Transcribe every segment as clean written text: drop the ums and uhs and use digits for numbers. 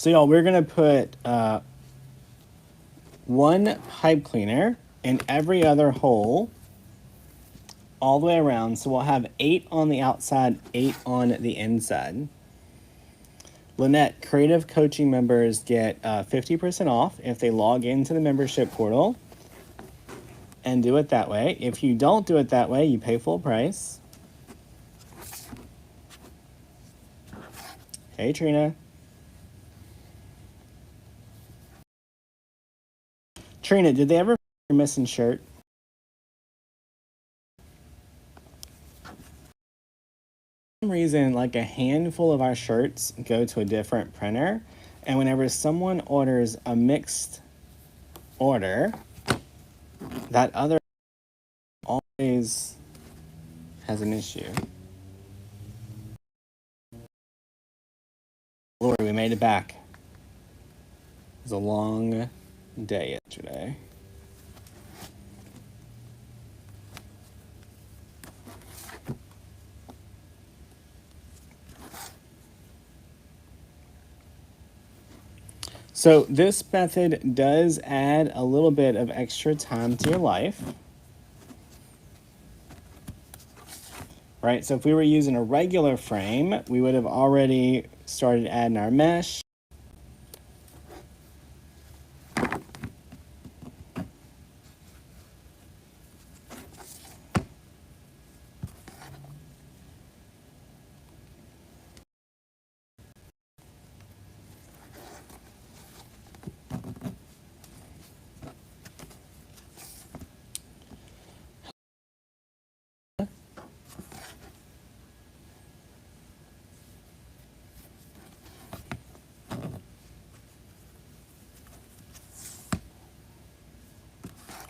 So y'all, we're gonna put one pipe cleaner in every other hole all the way around. So we'll have 8 on the outside, 8 on the inside. Lynette, creative coaching members get 50% off if they log into the membership portal and do it that way. If you don't do it that way, you pay full price. Hey, Trina. Trina, did they ever find your missing shirt? For some reason, like a handful of our shirts go to a different printer, and whenever someone orders a mixed order, that other always has an issue. Lord, we made it back. It was a long day yesterday. So this method does add a little bit of extra time to your life. Right, so if we were using a regular frame, we would have already started adding our mesh.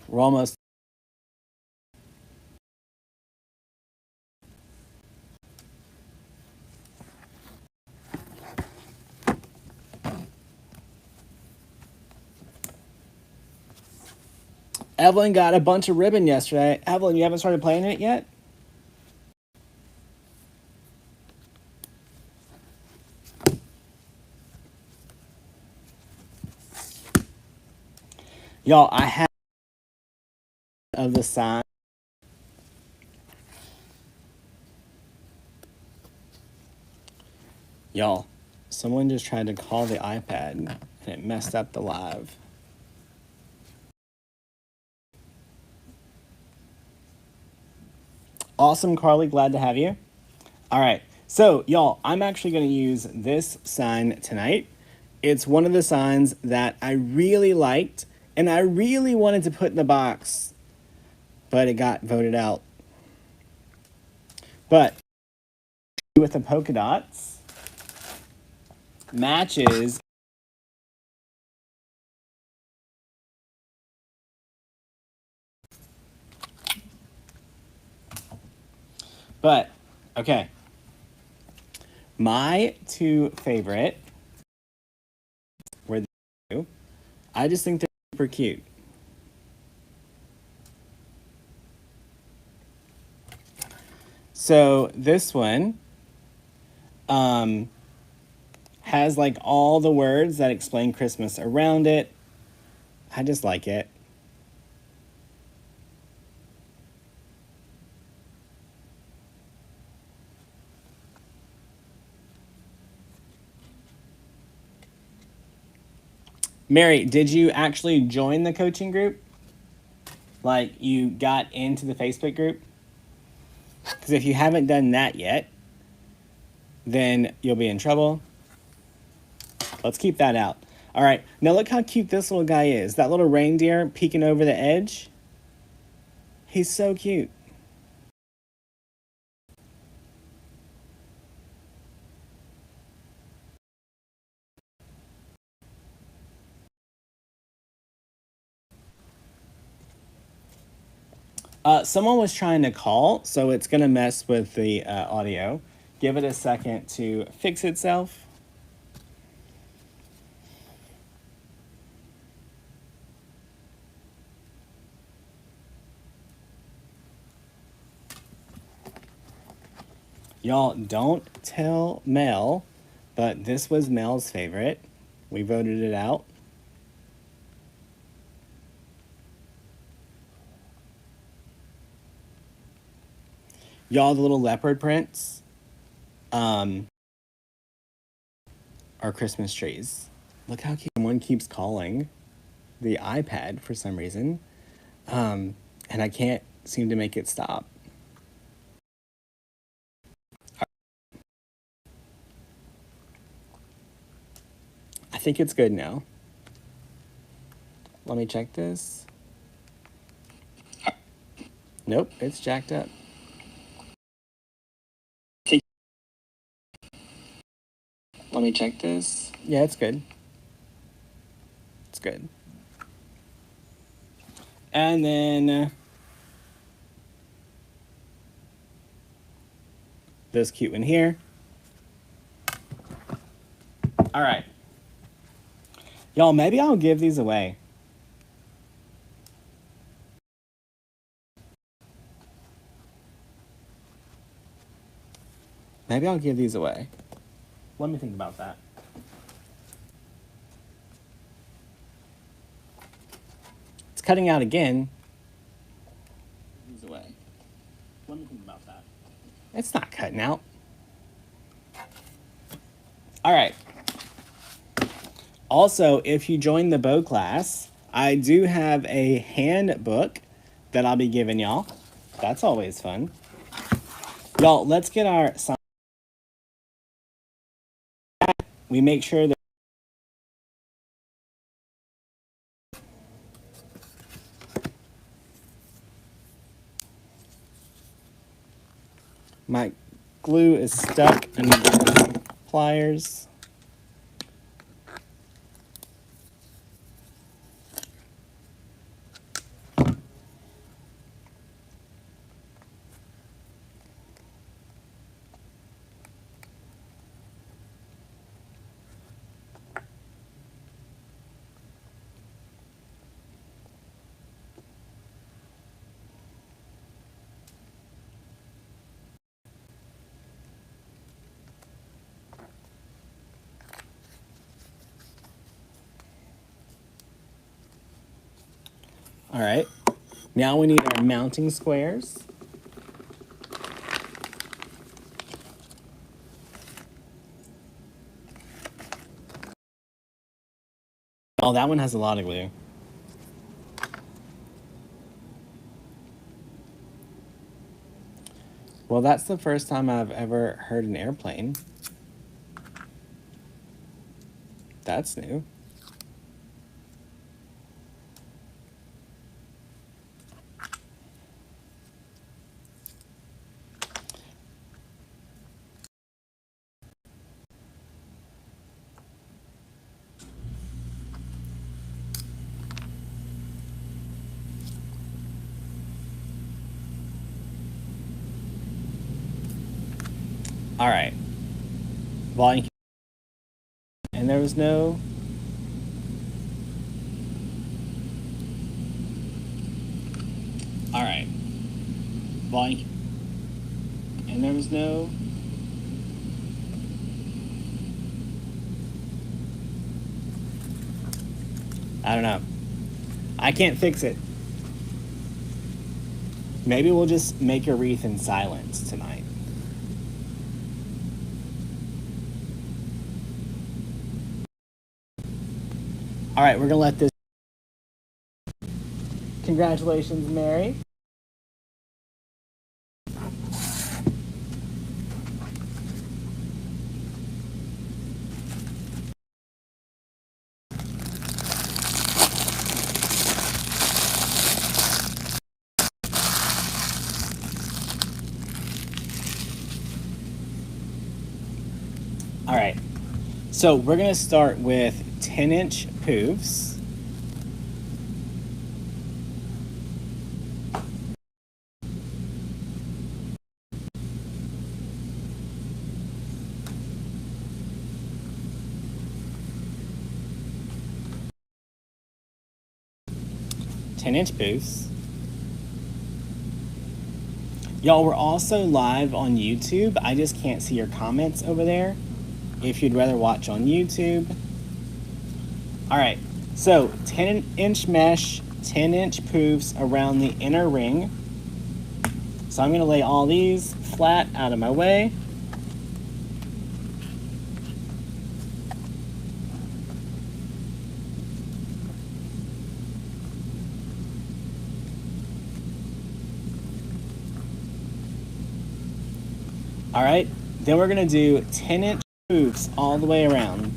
We're almost. Evelyn got a bunch of ribbon yesterday. Evelyn, you haven't started playing it yet? Y'all, I have of the sign. Y'all, someone just tried to call the iPad and it messed up the live. Awesome, Carly. Glad to have you. All right. So, y'all, I'm actually going to use this sign tonight. It's one of the signs that I really liked and I really wanted to put in the box, but it got voted out. But with the polka dots matches. But, okay. My 2 favorite were the 2. I just think they're super cute. So this one has like all the words that explain Christmas around it. I just like it. Mary, did you actually join the coaching group? Like you got into the Facebook group? Because if you haven't done that yet, then you'll be in trouble. Let's keep that out. All right, now look how cute this little guy is. That little reindeer peeking over the edge. He's so cute. Someone was trying to call, so it's going to mess with the audio. Give it a second to fix itself. Y'all, don't tell Mel, but this was Mel's favorite. We voted it out. Y'all, the little leopard prints are Christmas trees. Look how cute. Someone keeps calling the iPad for some reason, and I can't seem to make it stop. I think it's good now. Let me check this. Nope, it's jacked up. Let me check this. Yeah, it's good. It's good. And then this cute one here. All right. Y'all, maybe I'll give these away. Maybe I'll give these away. Let me think about that. It's cutting out again. These away. Let me think about that. It's not cutting out. All right. Also, if you join the bow class, I do have a handbook that I'll be giving y'all. That's always fun. Y'all, let's get our sign. We make sure that my glue is stuck in the pliers. All right, now we need our mounting squares. Oh, that one has a lot of glue. Well, that's the first time I've ever heard an airplane. That's new. All right. Volume. And there was no... All right. Volume. And there was no... I don't know. I can't fix it. Maybe we'll just make a wreath in silence tonight. All right, we're gonna let this... Congratulations, Mary. All right, so we're gonna start with 10-inch poofs. Poofs. Y'all, we're also live on YouTube. I just can't see your comments over there. If you'd rather watch on YouTube, All right, so 10-inch mesh, 10-inch poofs around the inner ring. So I'm gonna lay all these flat out of my way. All right, then we're gonna do 10-inch poofs all the way around.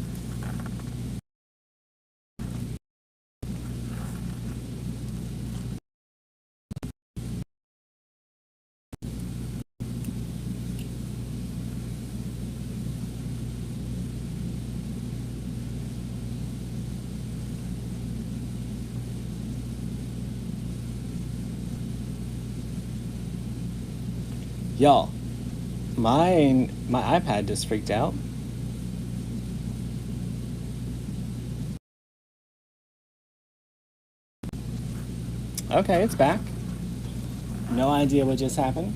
Y'all, my iPad just freaked out. Okay, it's back. No idea what just happened.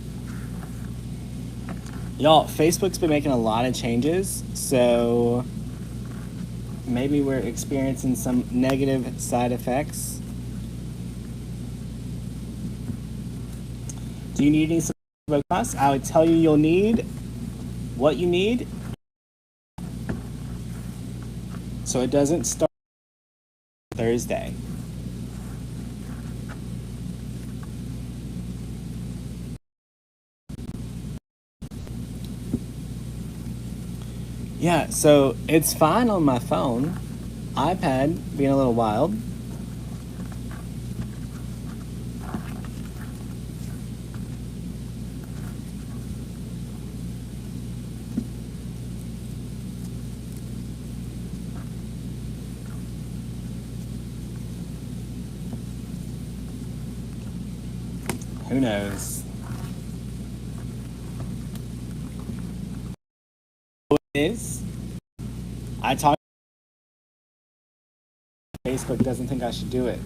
Y'all, Facebook's been making a lot of changes, so maybe we're experiencing some negative side effects. Do you need any support class? I would tell you you'll need what you need so it doesn't start Thursday. Yeah, so it's fine on my phone. iPad being a little wild. Who knows? What it is, I talked. Facebook doesn't think I should do it.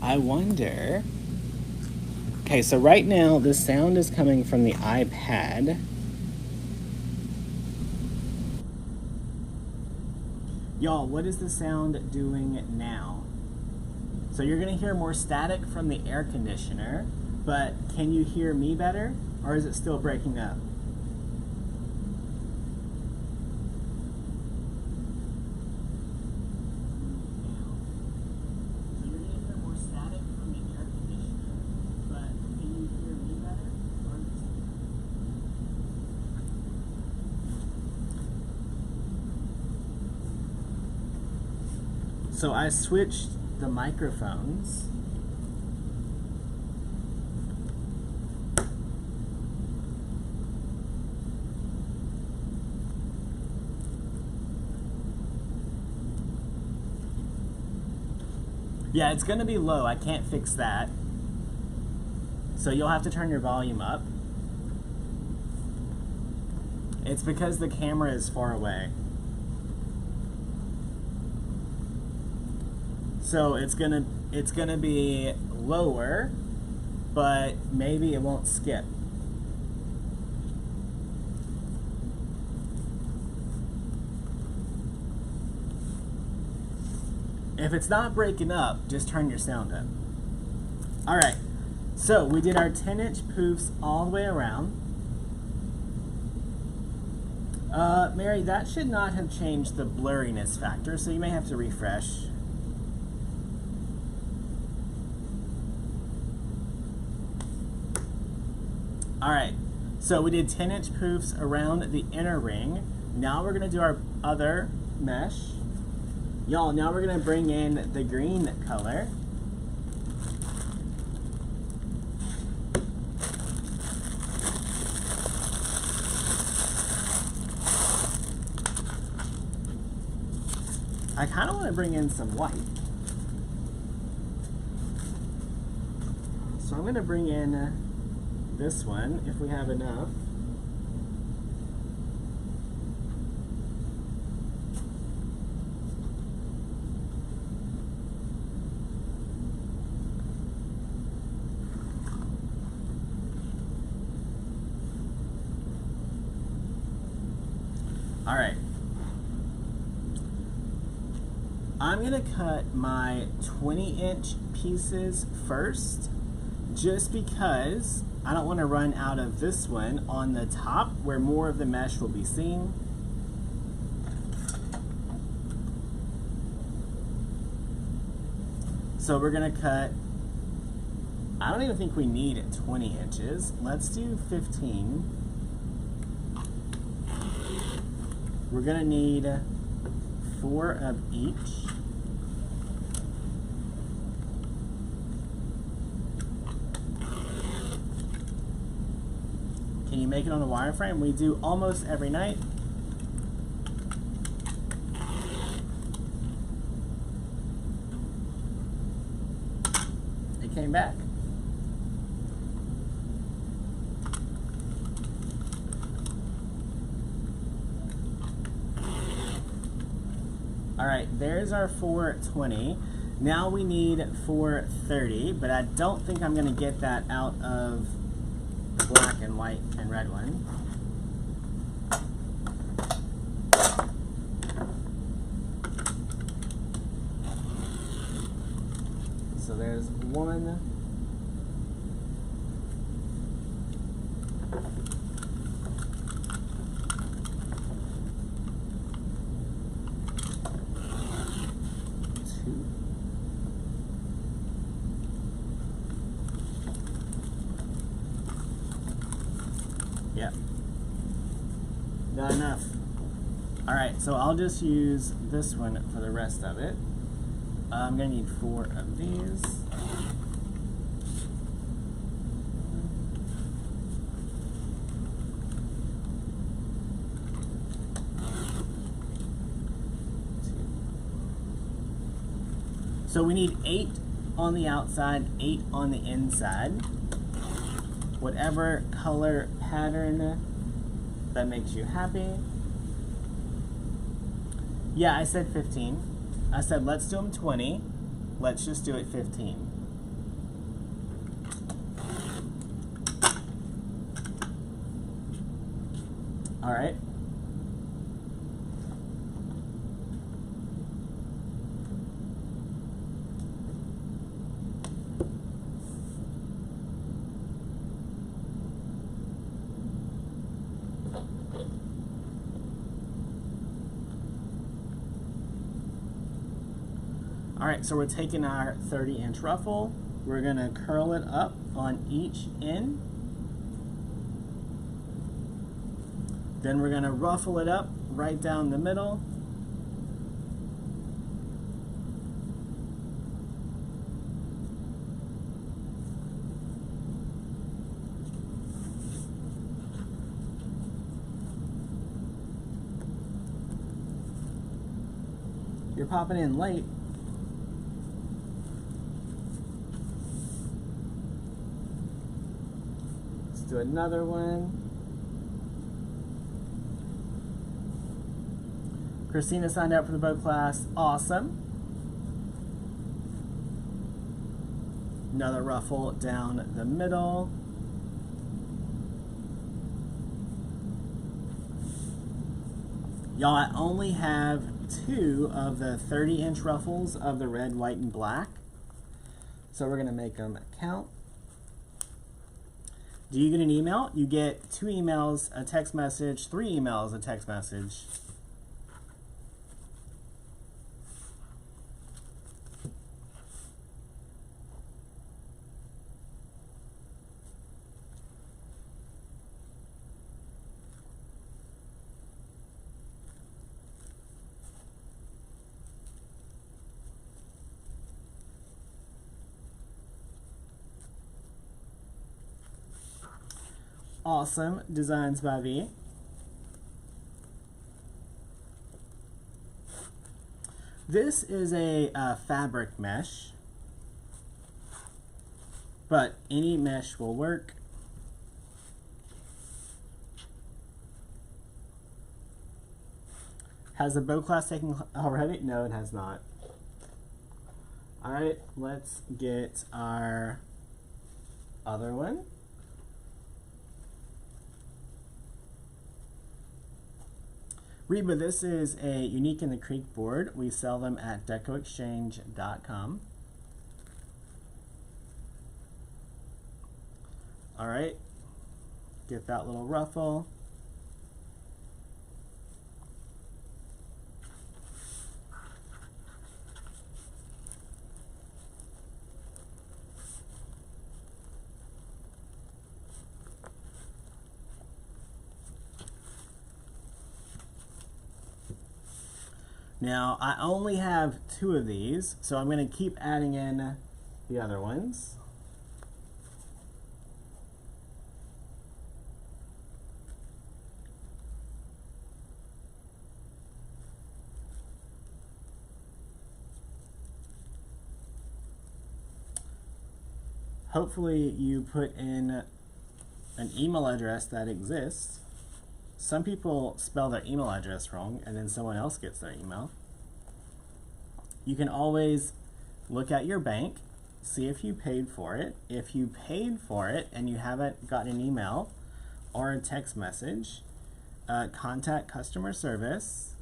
I wonder. Okay, so right now the sound is coming from the iPad. Y'all, what is the sound doing now? So you're gonna hear more static from the air conditioner, but can you hear me better, or is it still breaking up? So I switched the microphones. Yeah, it's gonna be low. I can't fix that. So you'll have to turn your volume up. It's because the camera is far away. So it's gonna be lower, but maybe it won't skip. If it's not breaking up, just turn your sound up. All right, so we did our 10-inch poofs all the way around. Mary, that should not have changed the blurriness factor, so you may have to refresh. All right, so we did 10-inch poofs around the inner ring. Now we're gonna do our other mesh. Y'all, now we're gonna bring in the green color. I kind of want to bring in some white. So I'm going to bring in this one if we have enough. All right. I'm gonna cut my 20-inch pieces first, just because I don't want to run out of this one on the top where more of the mesh will be seen. So we're gonna cut, I don't even think we need 20 inches. Let's do 15. We're gonna need 4 of each. Can you make it on a wireframe? We do almost every night. It came back. All right, there's our 420. Now we need 430, but I don't think I'm gonna get that out of the black and white and red one. So there's 1. Yep. Not enough. All right, so I'll just use this one for the rest of it. I'm gonna need 4 of these. So we need 8 on the outside, 8 on the inside. Whatever color pattern that makes you happy. Yeah, I said 15. I said let's do them 20. Let's just do it 15. All right. All right, so we're taking our 30-inch ruffle. We're gonna curl it up on each end. Then we're gonna ruffle it up right down the middle. You're popping in late. Do another one. Christina signed up for the bow class. Awesome. Another ruffle down the middle. Y'all, I only have 2 of the 30-inch ruffles of the red, white, and black. So we're gonna make them count. Do you get an email? You get 2 emails, a text message, 3 emails, a text message. Awesome. Designs by V. This is a fabric mesh. but any mesh will work. Has the bow class taken already? No, it has not. All right, let's get our other one. Reba, this is a Unique in the Creek board. We sell them at DecoExchange.com. All right, get that little ruffle. Now, I only have 2 of these, so I'm going to keep adding in the other ones. Hopefully you put in an email address that exists. Some people spell their email address wrong and then someone else gets their email. You can always look at your bank, see if you paid for it. If you paid for it and you haven't gotten an email or a text message, contact customer service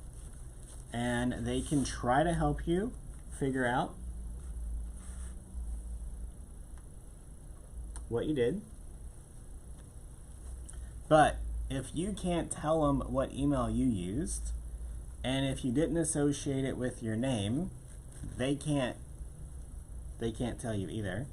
and they can try to help you figure out what you did. But if you can't tell them what email you used, and if you didn't associate it with your name, they can't tell you either.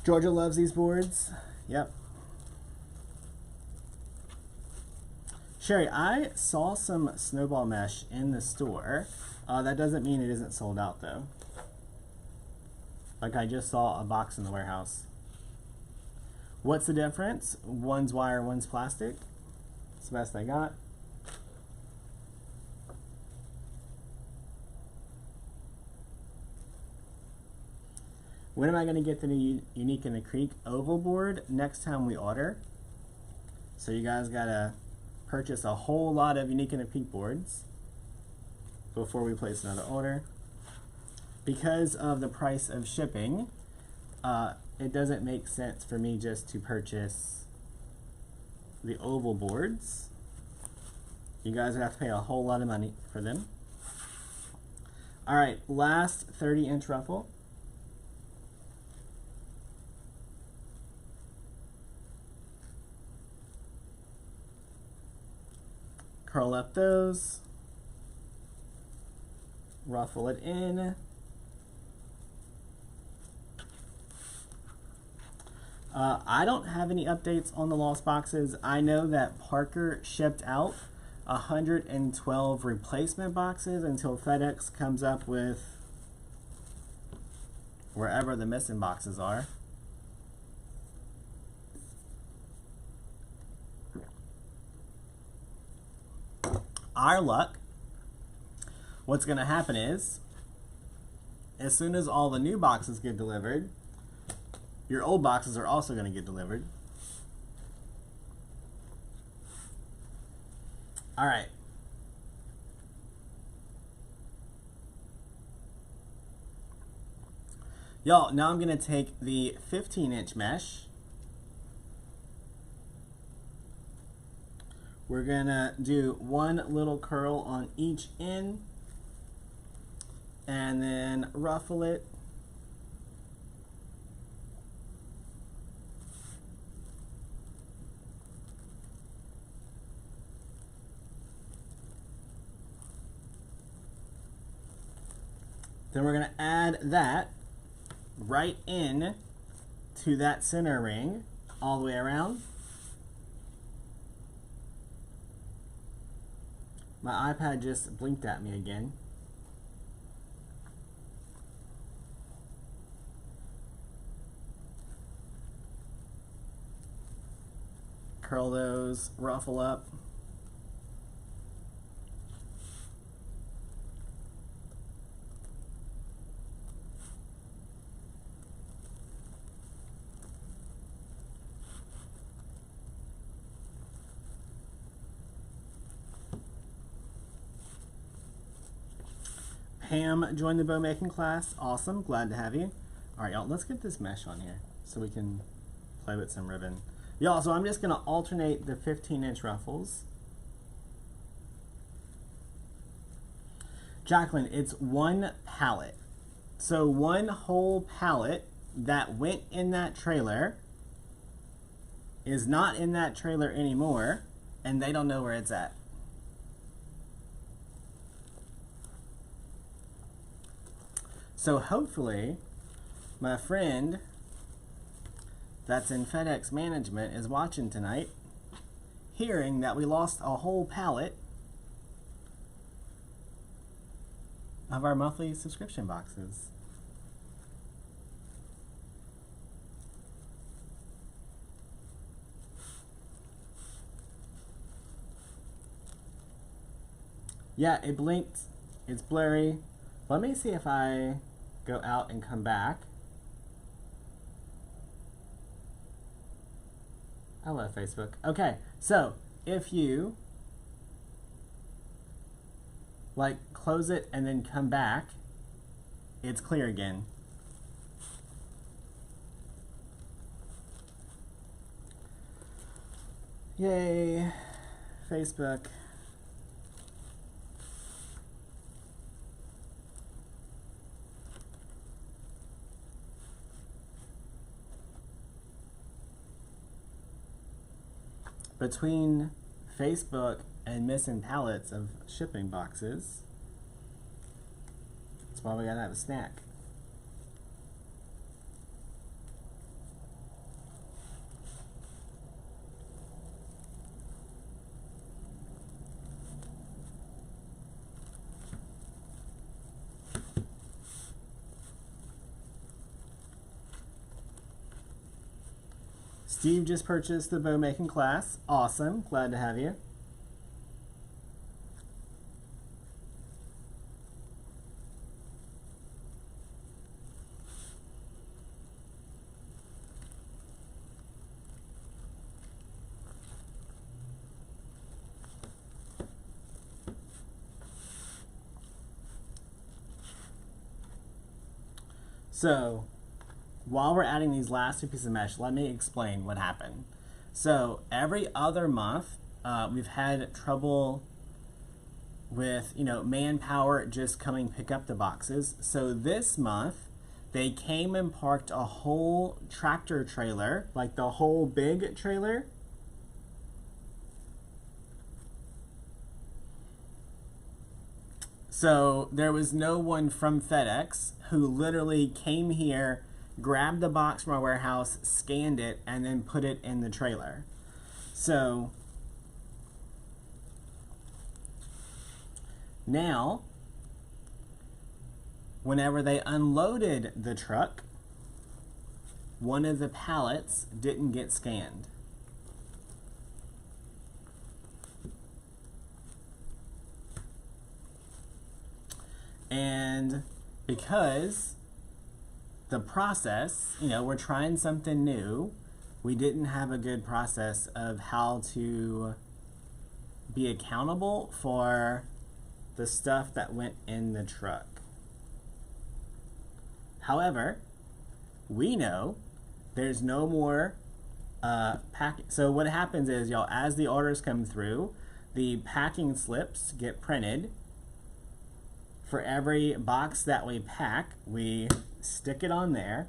Georgia loves these boards. Yep. Sherry, I saw some snowball mesh in the store. That doesn't mean it isn't sold out though. Like I just saw a box in the warehouse. What's the difference? One's wire, one's plastic. It's the best I got. When am I going to get the new Unique in the Creek oval board? Next time we order. So you guys gotta purchase a whole lot of Unique in the Creek boards before we place another order. Because of the price of shipping, it doesn't make sense for me just to purchase the oval boards. You guys would have to pay a whole lot of money for them. All right, last 30-inch ruffle. Curl up those, ruffle it in. I don't have any updates on the lost boxes. I know that Parker shipped out 112 replacement boxes until FedEx comes up with wherever the missing boxes are. Our luck, what's going to happen is, as soon as all the new boxes get delivered, your old boxes are also going to get delivered. All right. Y'all, now I'm going to take the 15-inch mesh. We're gonna do one little curl on each end and then ruffle it. Then we're gonna add that right in to that center ring all the way around. My iPad just blinked at me again. curl those ruffle up. Pam joined the bow making class. Awesome, glad to have you. All right, y'all, let's get this mesh on here so we can play with some ribbon. Y'all, so I'm just gonna alternate the 15-inch ruffles. Jacqueline, it's one pallet. So one whole pallet that went in that trailer is not in that trailer anymore, and they don't know where it's at. So hopefully, my friend that's in FedEx management is watching tonight, hearing that we lost a whole pallet of our monthly subscription boxes. Yeah, it blinked. It's blurry. Let me see if I go out and come back. I love Facebook. Okay, so if you like close it and then come back, it's clear again. Yay, Facebook. Between Facebook and missing pallets of shipping boxes, that's why we gotta have a snack. Steve just purchased the bow making class. Awesome, glad to have you. So, while we're adding these last two pieces of mesh, let me explain what happened. So every other month, we've had trouble with, manpower just coming pick up the boxes. So this month, they came and parked a whole tractor trailer, like the whole big trailer. So there was no one from FedEx who literally came here, grabbed the box from our warehouse, scanned it, and then put it in the trailer. So now, whenever they unloaded the truck, one of the pallets didn't get scanned. And because the process, we're trying something new, we didn't have a good process of how to be accountable for the stuff that went in the truck. However, we know there's no more packing. So what happens is, y'all, as the orders come through, the packing slips get printed. For every box that we pack, we stick it on there.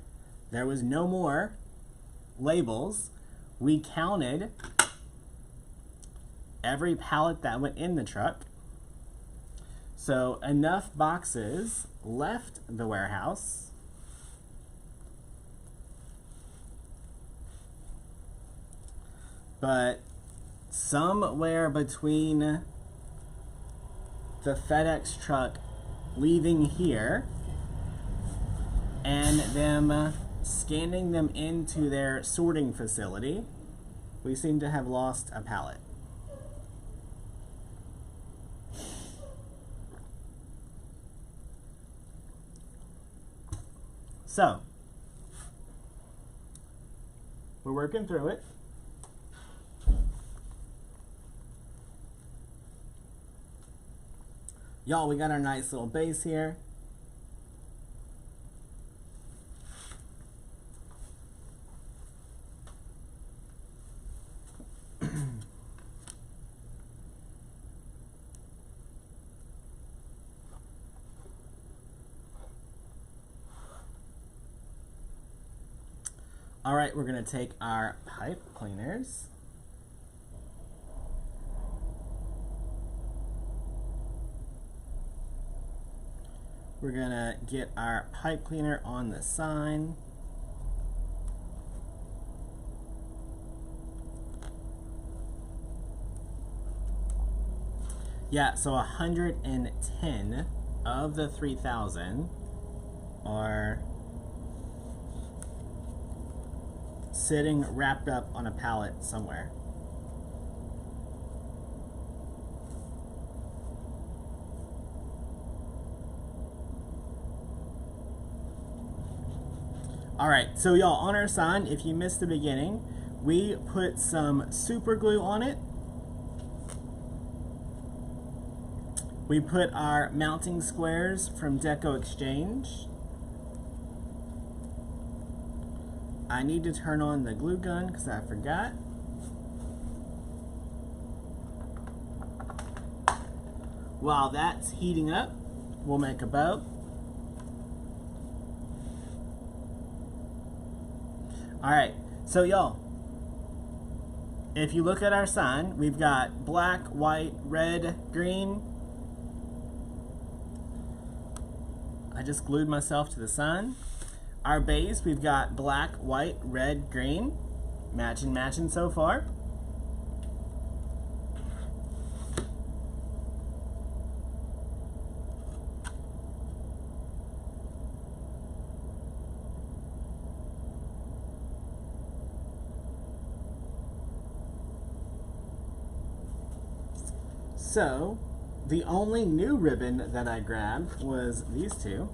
There was no more labels. We counted every pallet that went in the truck. So enough boxes left the warehouse but somewhere between the FedEx truck leaving here and them scanning them into their sorting facility, We seem to have lost a palette. So, we're working through it. Y'all, we got our nice little base here. All right, we're gonna take our pipe cleaners. We're gonna get our pipe cleaner on the sign. Yeah, so 110 of the 3,000 are sitting wrapped up on a pallet somewhere. All right, so y'all, on our sign, if you missed the beginning, we put some super glue on it. We put our mounting squares from DecoExchange. I need to turn on the glue gun because I forgot. While that's heating up, we'll make a bow. All right, so y'all, if you look at our sign, we've got black, white, red, green. I just glued myself to the sign. Our base, we've got black, white, red, green. Matching so far. So, the only new ribbon that I grabbed was these two.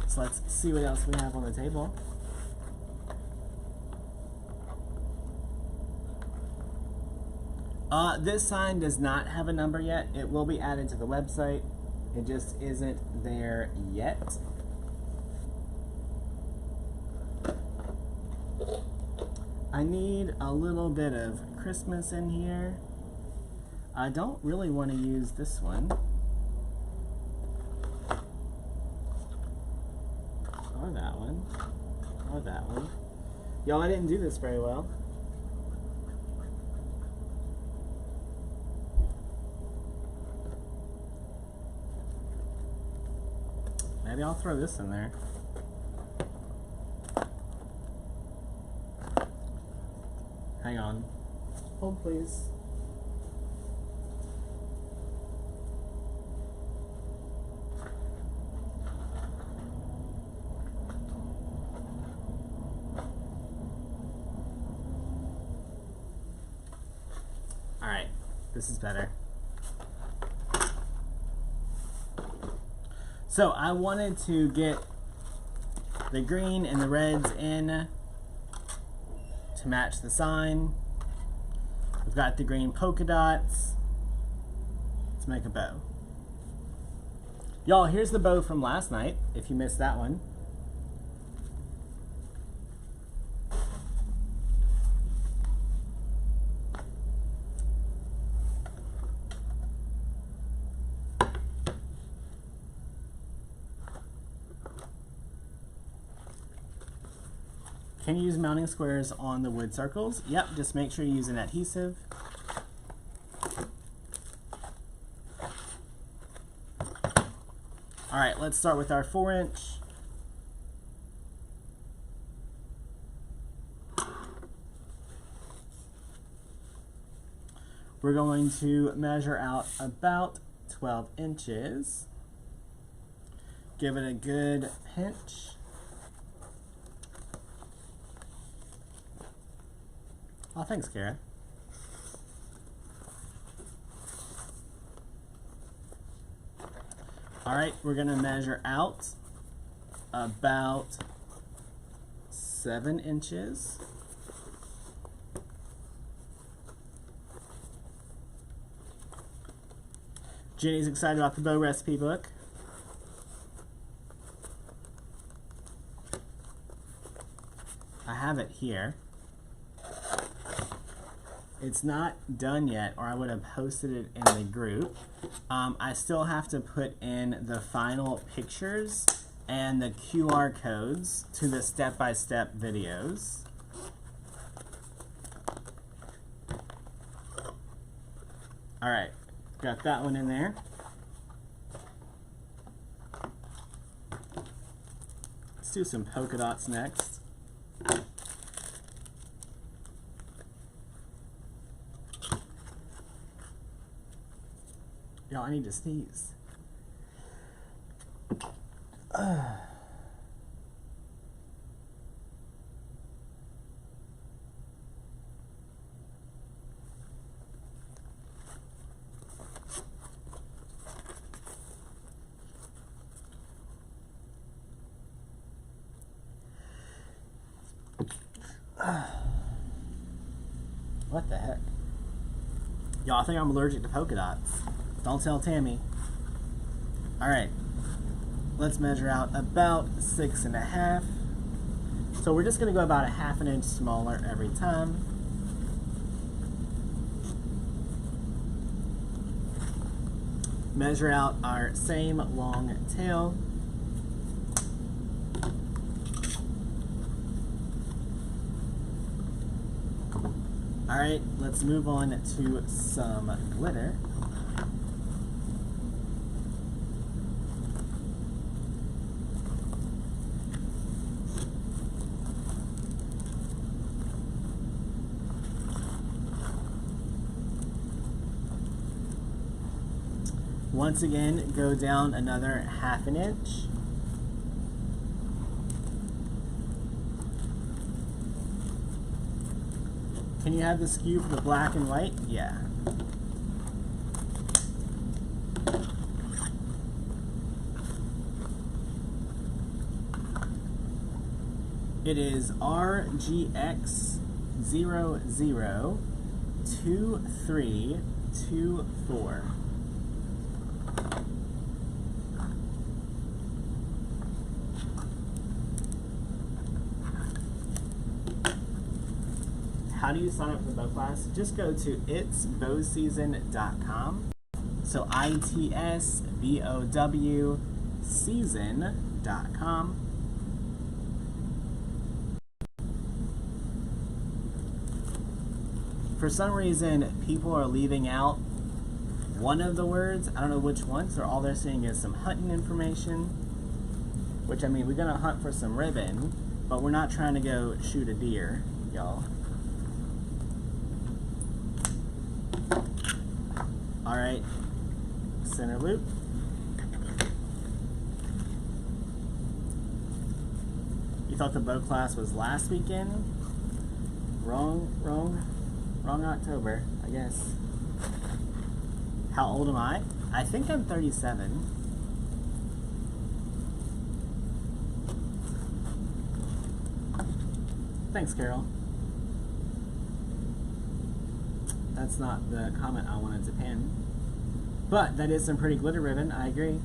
So let's see what else we have on the table. This sign does not have a number yet. It will be added to the website. It just isn't there yet. I need a little bit of Christmas in here. I don't really want to use this one. Or that one. Or that one. Y'all, I didn't do this very well. Maybe I'll throw this in there. Hang on. Hold, please. All right, this is better. So I wanted to get the green and the reds in to match the sign. We've got the green polka dots. Let's make a bow. Y'all, here's the bow from last night, if you missed that one. Can you use mounting squares on the wood circles? Yep, just make sure you use an adhesive. All right, let's start with our 4-inch. We're going to measure out about 12 inches. Give it a good pinch. Oh, thanks, Kara. All right, we're gonna measure out about 7 inches. Jenny's excited about the bow recipe book. I have it here. It's not done yet, or I would have posted it in the group. I still have to put in the final pictures and the QR codes to the step-by-step videos. All right, got that one in there. Let's do some polka dots next. Y'all, I need to sneeze. What the heck? Y'all, I think I'm allergic to polka dots. Don't tell Tammy. Alright, let's measure out about 6.5. So we're just going to go about 1/2 inch smaller every time. Measure out our same long tail. Alright, let's move on to some glitter. Once again, go down another 1/2 inch. Can you have the skew for the black and white? Yeah. It is RGX 002324. How do you sign up for the bow class? Just go to itsbowseason.com. So ITSBOW season.com. For some reason, people are leaving out one of the words. I don't know which one, so all they're seeing is some hunting information. Which, I mean, we're gonna hunt for some ribbon, but we're not trying to go shoot a deer, y'all. Alright, center loop. You thought the bow class was last weekend? Wrong October, I guess. How old am I? I think I'm 37. Thanks, Carol. That's not the comment I wanted to pin. But that is some pretty glitter ribbon, I agree.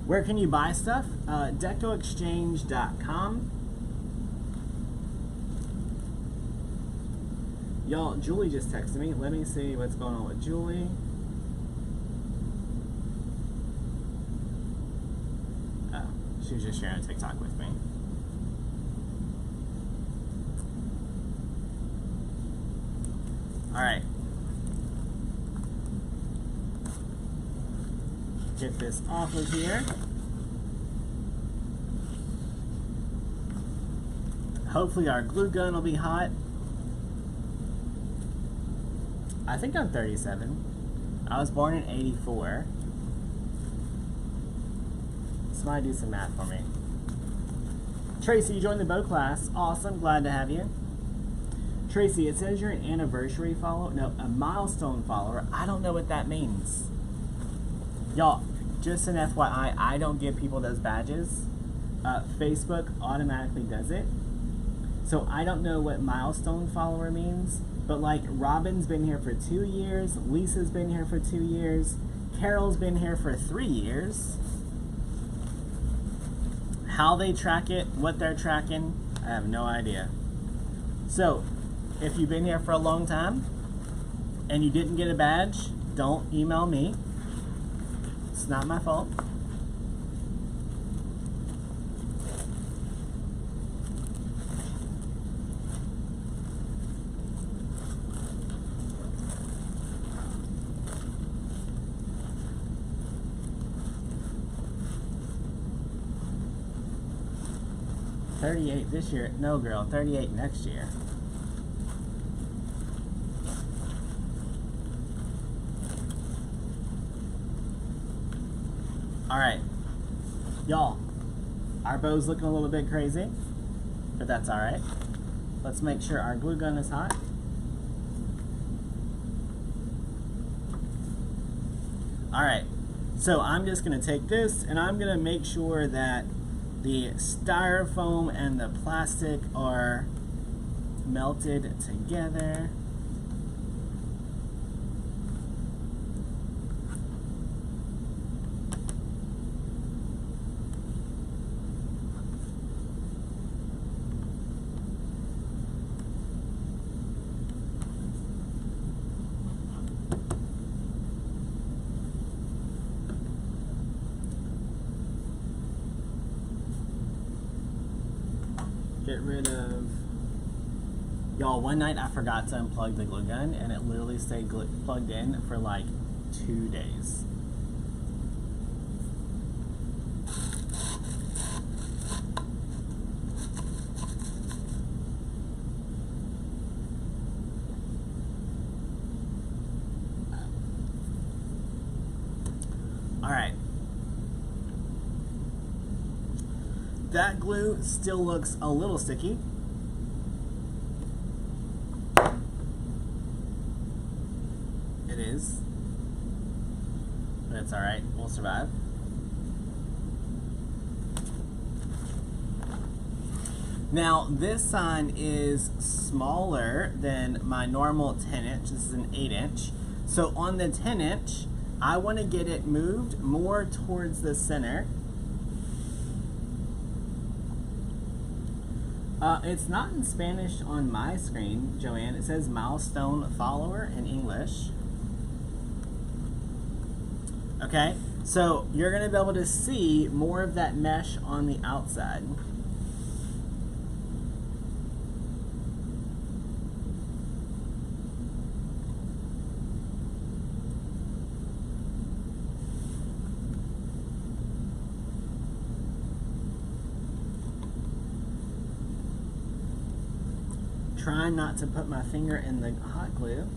Where can you buy stuff? DecoExchange.com. Y'all, Julie just texted me. Let me see what's going on with Julie. Oh, she was just sharing a TikTok with me. Alright. Get this off of here. Hopefully our glue gun will be hot. I think I'm 37. I was born in 84. Somebody do some math for me. Tracy, you joined the bow class. Awesome, glad to have you. Tracy, it says you're an anniversary follower. No, a milestone follower. I don't know what that means. Y'all, just an FYI, I don't give people those badges. Facebook automatically does it. So I don't know what milestone follower means, but like Robin's been here for 2 years, Lisa's been here for 2 years, Carol's been here for 3 years. How they track it, what they're tracking, I have no idea. So, if you've been here for a long time and you didn't get a badge, don't email me. It's not my fault. $38 this year. No, girl, $38 next year. All right, y'all, our bow's looking a little bit crazy, but that's all right. Let's make sure our glue gun is hot. All right, so I'm just gonna take this and I'm gonna make sure that the styrofoam and the plastic are melted together. Get rid of, y'all, one night I forgot to unplug the glue gun and it literally stayed plugged in for like 2 days. All right. That glue still looks a little sticky. It is. But it's alright, we'll survive. Now, this sign is smaller than my normal 10-inch. This is an 8-inch. So on the 10-inch, I want to get it moved more towards the center. It's not in Spanish on my screen, Joanne. It says milestone follower in English. Okay, so you're going to be able to see more of that mesh on the outside. Trying not to put my finger in the hot glue.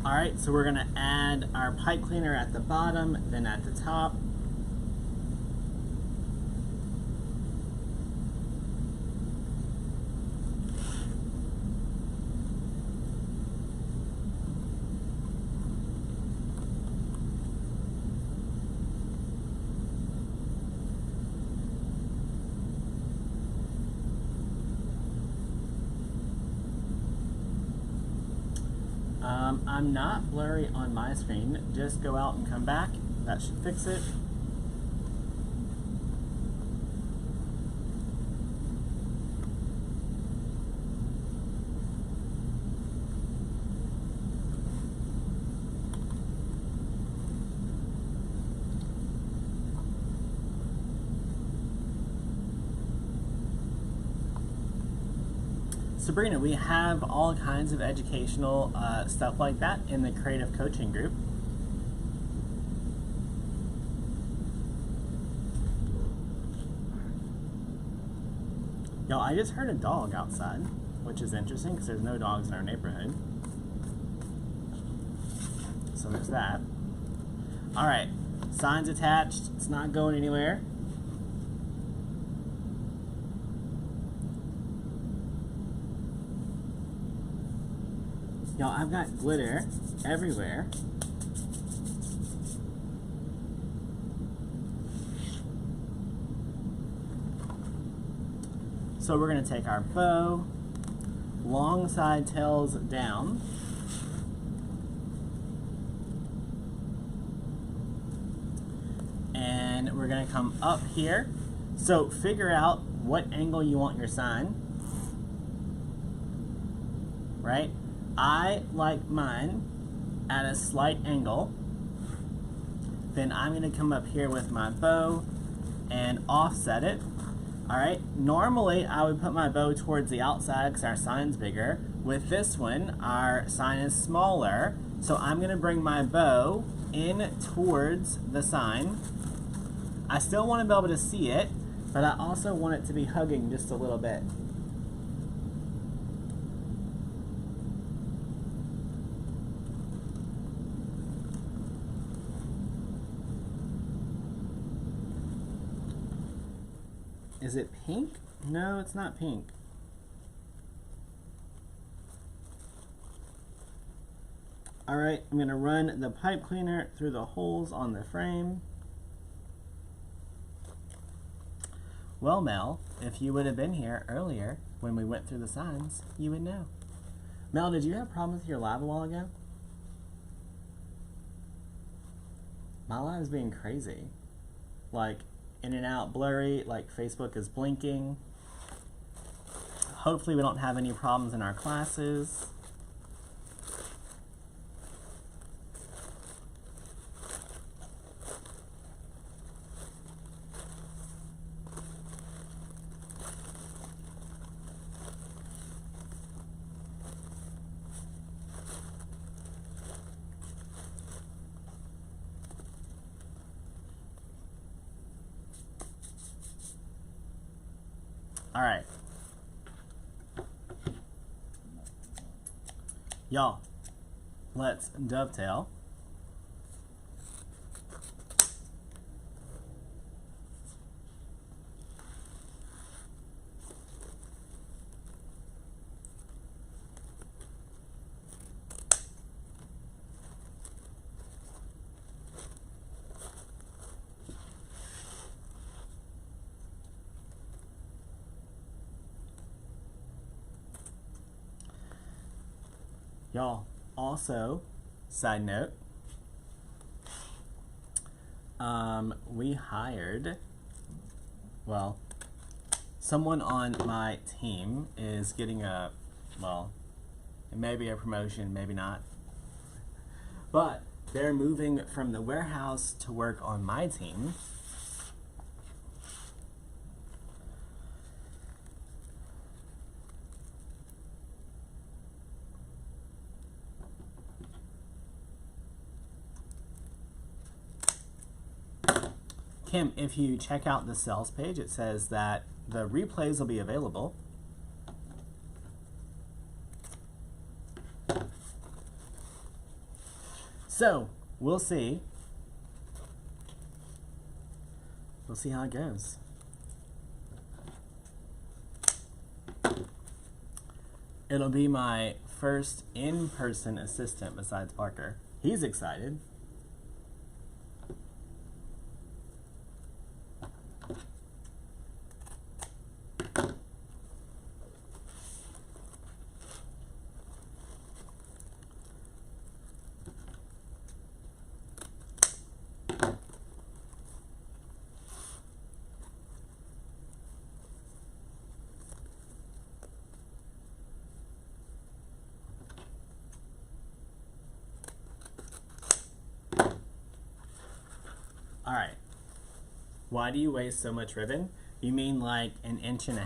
Alright, so we're going to add our pipe cleaner at the bottom, then at the top. I'm not blurry on my screen. Just go out and come back. That should fix it. Sabrina, we have all kinds of educational stuff like that in the creative coaching group. Y'all, I just heard a dog outside, which is interesting because there's no dogs in our neighborhood. So there's that. All right, signs attached. It's not going anywhere. Y'all, I've got glitter everywhere. So we're going to take our bow, long side tails down. And we're going to come up here. So figure out what angle you want your sign. Right? I like mine at a slight angle. Then I'm going to come up here with my bow and offset it. Alright, normally I would put my bow towards the outside because our sign's bigger. With this one, our sign is smaller, so I'm going to bring my bow in towards the sign. I still want to be able to see it, but I also want it to be hugging just a little bit. Is it pink? No, it's not pink. All right, I'm gonna run the pipe cleaner through the holes on the frame. Well, Mel, if you would have been here earlier when we went through the signs, you would know. Mel, did you have problems with your live a while ago? My live is being crazy. Like, in and out, blurry, like Facebook is blinking. Hopefully we don't have any problems in our classes. All right. Y'all, let's dovetail. Y'all, also, side note, we hired, well, someone on my team is getting a, well, it may be a promotion, maybe not, but they're moving from the warehouse to work on my team. Kim, if you check out the sales page, it says that the replays will be available. So, we'll see. We'll see how it goes. It'll be my first in-person assistant besides Parker. He's excited. All right, why do you waste so much ribbon? You mean like 1.5 inches?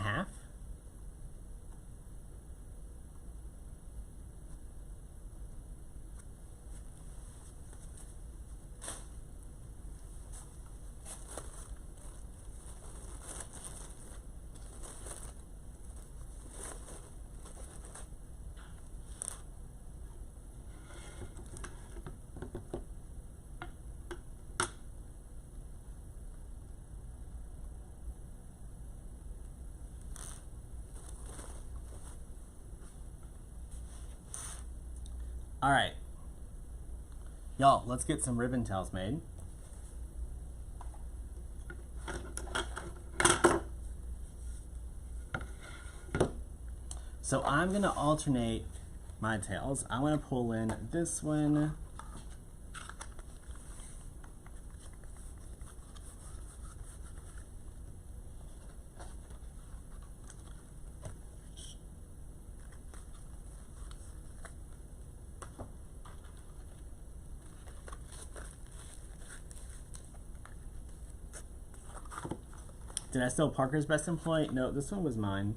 All right. Y'all, let's get some ribbon tails made. So I'm gonna alternate my tails. I wanna pull in this one. Did I steal Parker's best employee? No, this one was mine.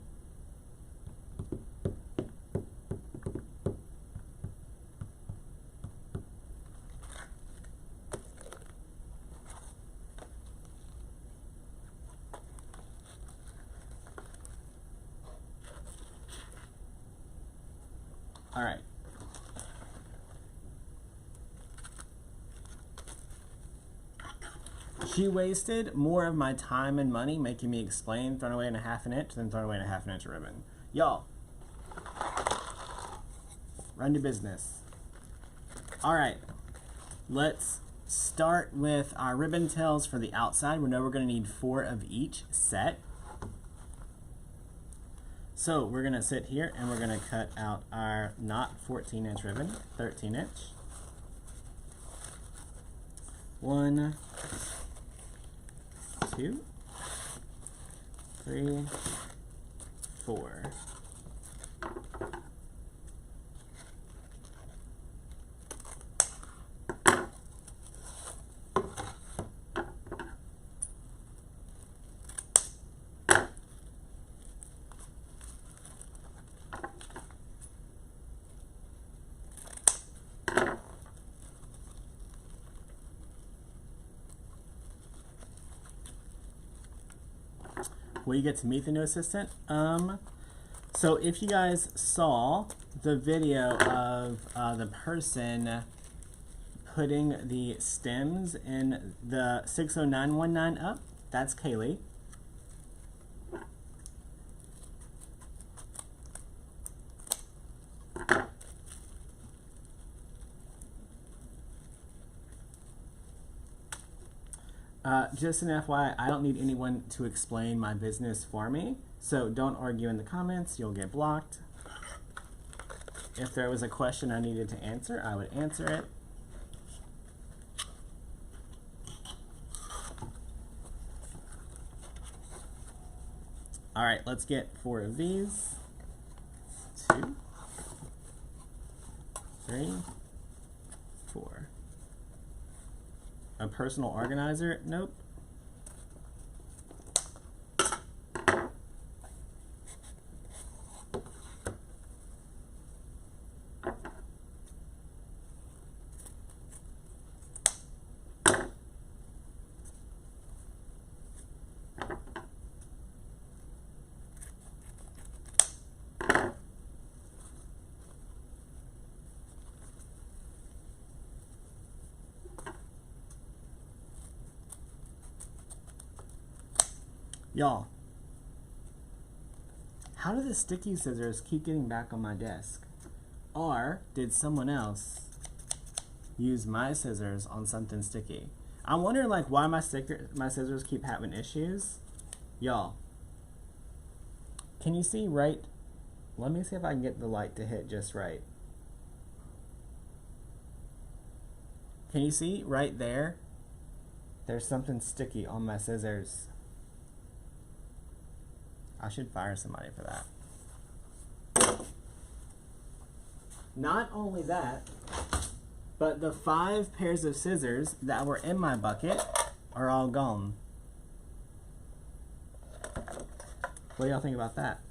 All right. She wasted more of my time and money making me explain throwing away in a half an inch than throwing away in a half an inch of ribbon. Y'all, run your business. All right, let's start with our ribbon tails for the outside. We know we're gonna need 4 of each set. So we're gonna sit here and we're gonna cut out our not 14-inch ribbon, 13-inch. 1, 2, 3, 4. Will you get to meet the new assistant? So if you guys saw the video of the person putting the stems in the 60919 up, that's Kaylee. Just an FYI, I don't need anyone to explain my business for me, so don't argue in the comments, you'll get blocked. If there was a question I needed to answer, I would answer it. All right, let's get 4 of these. 2, 3, 4. A personal organizer? Nope. Y'all, how do the sticky scissors keep getting back on my desk? Or did someone else use my scissors on something sticky? I'm wondering like why my scissors keep having issues. Y'all, can you see right? Let me see if I can get the light to hit just right. Can you see right there? There's something sticky on my scissors. I should fire somebody for that. Not only that, but the 5 pairs of scissors that were in my bucket are all gone. What do y'all think about that?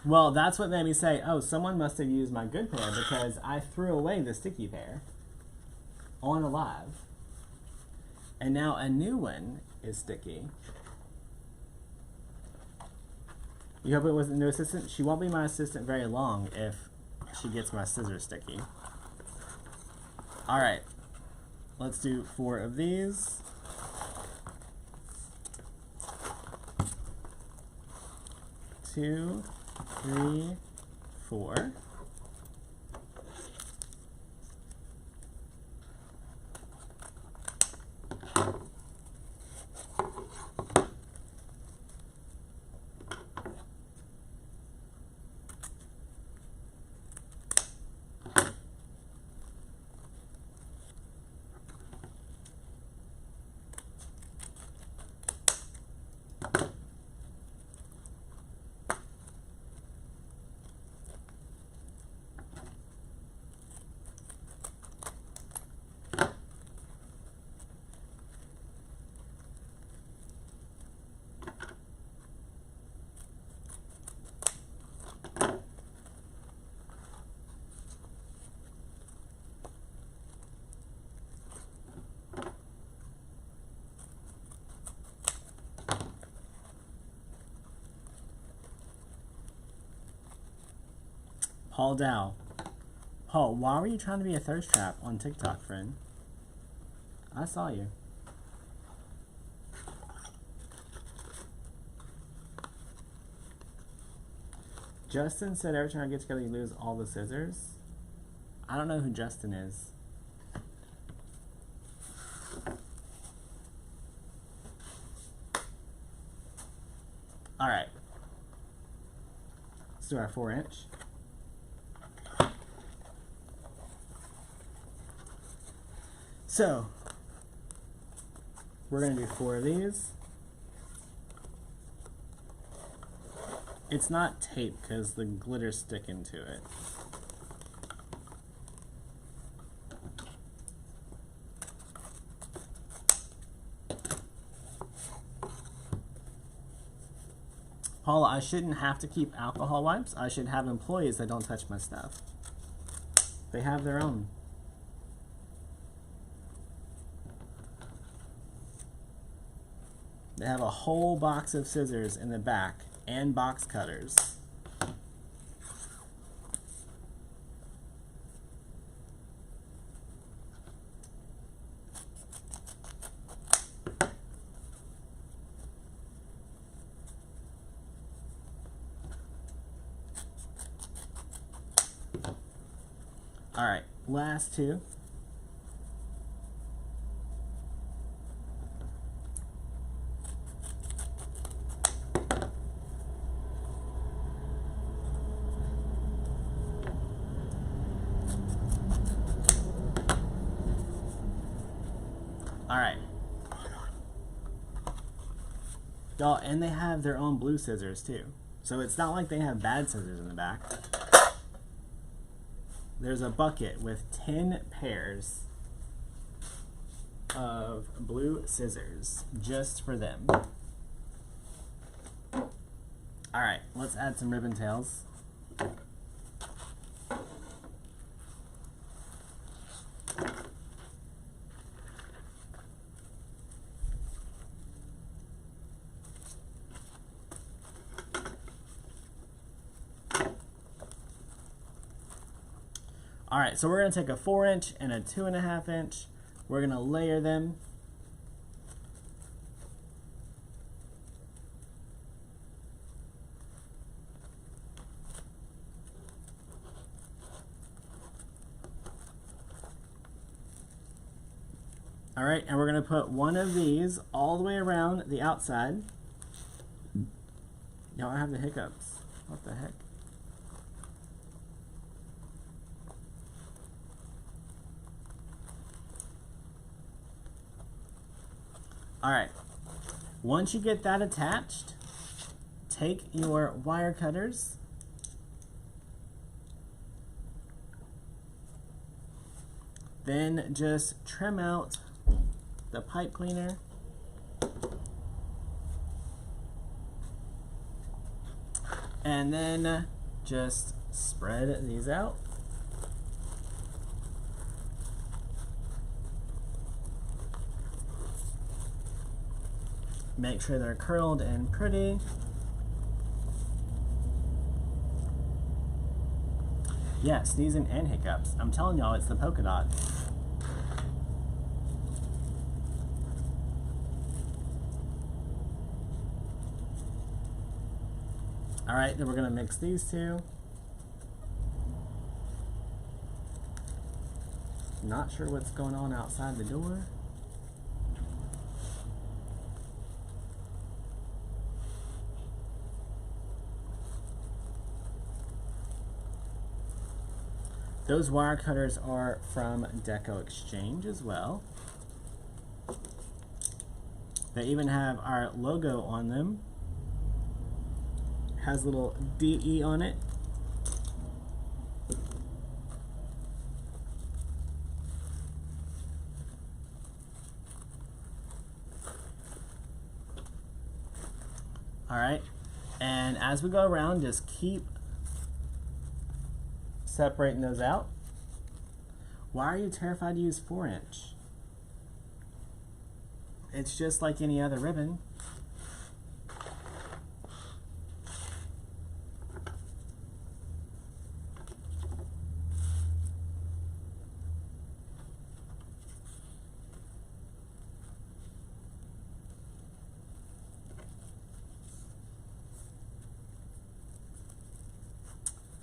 Well, that's what made me say, oh, someone must have used my good pair because I threw away the sticky pair on a live. And now a new one is sticky. You hope it wasn't a new assistant? She won't be my assistant very long if she gets my scissors sticky. All right, let's do 4 of these. Two, 3, 4. Paul Dow. Paul, why were you trying to be a thirst trap on TikTok, friend? I saw you. Justin said every time I get together you lose all the scissors. I don't know who Justin is. All right. Let's do our 4-inch. So, we're going to do 4 of these. It's not tape because the glitter's sticking to it. Paula, I shouldn't have to keep alcohol wipes. I should have employees that don't touch my stuff. They have their own. They have a whole box of scissors in the back and box cutters. All right, last 2. All right. Y'all, and they have their own blue scissors too. So it's not like they have bad scissors in the back. There's a bucket with 10 pairs of blue scissors just for them. All right, let's add some ribbon tails. All right, so we're going to take a 4-inch and a 2.5 inch. We're going to layer them. All right, and we're going to put one of these all the way around the outside. Y'all have the hiccups. What the heck? All right, once you get that attached, take your wire cutters then just trim out the pipe cleaner. And then just spread these out. Make sure they're curled and pretty. Yeah, sneezing and hiccups. I'm telling y'all, it's the polka dot. All right, then we're gonna mix these two. Not sure what's going on outside the door. Those wire cutters are from DecoExchange as well. They even have our logo on them. Has a little DE on it. All right, and as we go around, just keep separating those out. Why are you terrified to use 4-inch? It's just like any other ribbon.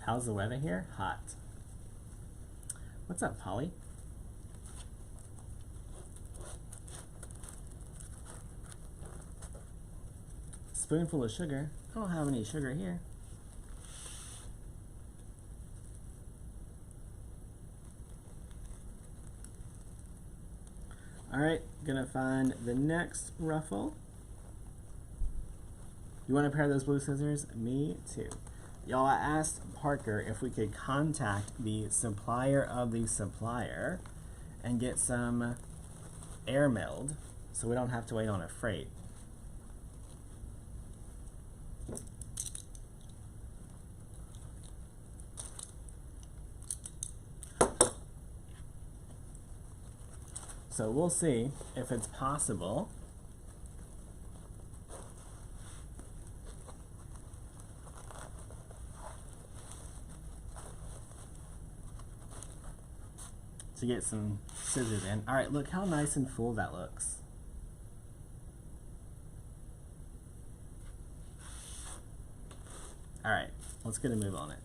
How's the weather here? Hot. What's up, Polly? Spoonful of sugar. I don't have any sugar here. All right, gonna find the next ruffle. You want to pair those blue scissors? Me too. Y'all, I asked Parker if we could contact the supplier of the supplier and get some air milled so we don't have to wait on a freight. So we'll see if it's possible. To get some scissors in. All right, look how nice and full that looks. All right, let's get a move on it.